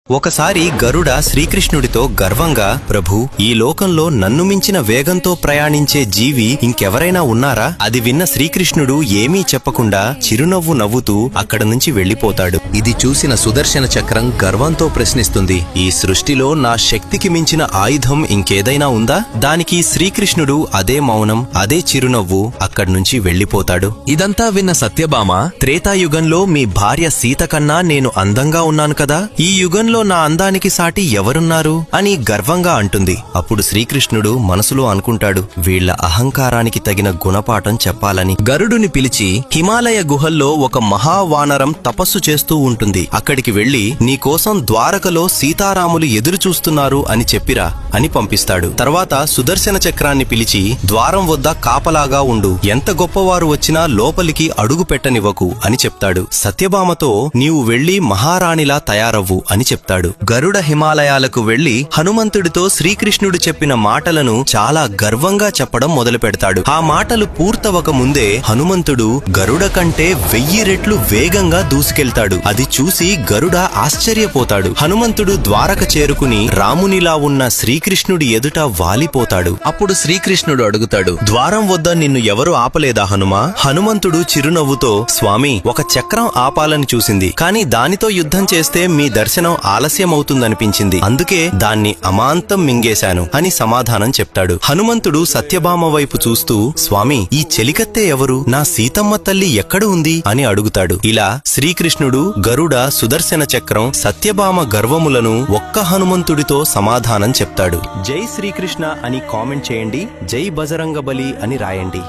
ఒకసారి గరుడ శ్రీకృష్ణుడితో గర్వంగా, ప్రభూ, ఈ లోకంలో నన్ను మించిన వేగంతో ప్రయాణించే జీవి ఇంకెవరైనా ఉన్నారా? అది విన్న శ్రీకృష్ణుడు ఏమీ చెప్పకుండా చిరునవ్వు నవ్వుతూ అక్కడ నుంచి వెళ్లిపోతాడు. ఇది చూసిన సుదర్శన చక్రం గర్వంతో ప్రశ్నిస్తుంది, ఈ సృష్టిలో నా శక్తికి మించిన ఆయుధం ఇంకేదైనా ఉందా? దానికి శ్రీకృష్ణుడు అదే మౌనం, అదే చిరునవ్వు, అక్కడ్నుంచి వెళ్లిపోతాడు. ఇదంతా విన్న సత్యభామ, త్రేతాయుగంలో మీ భార్య సీత కన్నా నేను అందంగా ఉన్నాను కదా, ఈ యుగంలో నా అందానికి సాటి ఎవరున్నారు అని గర్వంగా అంటుంది. అప్పుడు శ్రీకృష్ణుడు మనసులో అనుకుంటాడు, వీళ్ల అహంకారానికి తగిన గుణపాఠం చెప్పాలని. గరుడుని పిలిచి, హిమాలయ గుహల్లో ఒక మహావానరం తపస్సు చేస్తూ ఉంటుంది, అక్కడికి వెళ్లి నీకోసం ద్వారకలో సీతారాములు ఎదురు చూస్తున్నారు అని చెప్పిరా అని పంపిస్తాడు. తర్వాత సుదర్శన చక్రాన్ని పిలిచి, ద్వారం వద్ద కాపలాగా ఉండు, ఎంత గొప్పవారు వచ్చినా లోపలికి అడుగు పెట్టనివ్వకు అని చెప్తాడు. సత్యభామతో, నీవు వెళ్లి మహారాణిలా తయారవ్వు అని చెప్తాడు. గరుడ హిమాలయాలకు వెళ్లి హనుమంతుడితో శ్రీకృష్ణుడు చెప్పిన మాటలను చాలా గర్వంగా చెప్పడం మొదలు పెడతాడు. ఆ మాటలు పూర్తవక ముందే హనుమంతుడు గరుడ కంటే 1000 రెట్లు వేగంగా దూసుకెళ్తాడు. అది చూసి గరుడ ఆశ్చర్యపోతాడు. హనుమంతుడు ద్వారక చేరుకుని రామునిలా ఉన్న శ్రీకృష్ణుడి ఎదుట వాలిపోతాడు. అప్పుడు శ్రీకృష్ణుడు అడుగుతాడు, ద్వారం వద్ద నిన్ను ఎవరు ఆపలేదా హనుమా? హనుమంతుడు చిరునవ్వుతో, స్వామి, ఒక చక్రం ఆపాలని చూసింది, కాని దానితో యుద్ధం చేస్తే మీ దర్శనం ఆలస్యమవుతుందనిపించింది, అందుకే దాన్ని అమాంతం మింగేశాను అని సమాధానం చెప్తాడు. హనుమంతుడు సత్యభామ వైపు చూస్తూ, స్వామి, ఈ చెలికత్తె ఎవరు? నా సీతమ్మ తల్లి ఎక్కడ ఉంది అని అడుగుతాడు. ఇలా శ్రీకృష్ణుడు, గరుడ, సుదర్శన చక్రం, సత్యభామ గర్వములను ఒక్క హనుమంతుడితో సమాధానం చెప్తాడు. జై శ్రీకృష్ణ అని కామెంట్ చేయండి, జై బజరంగబలి అని రాయండి.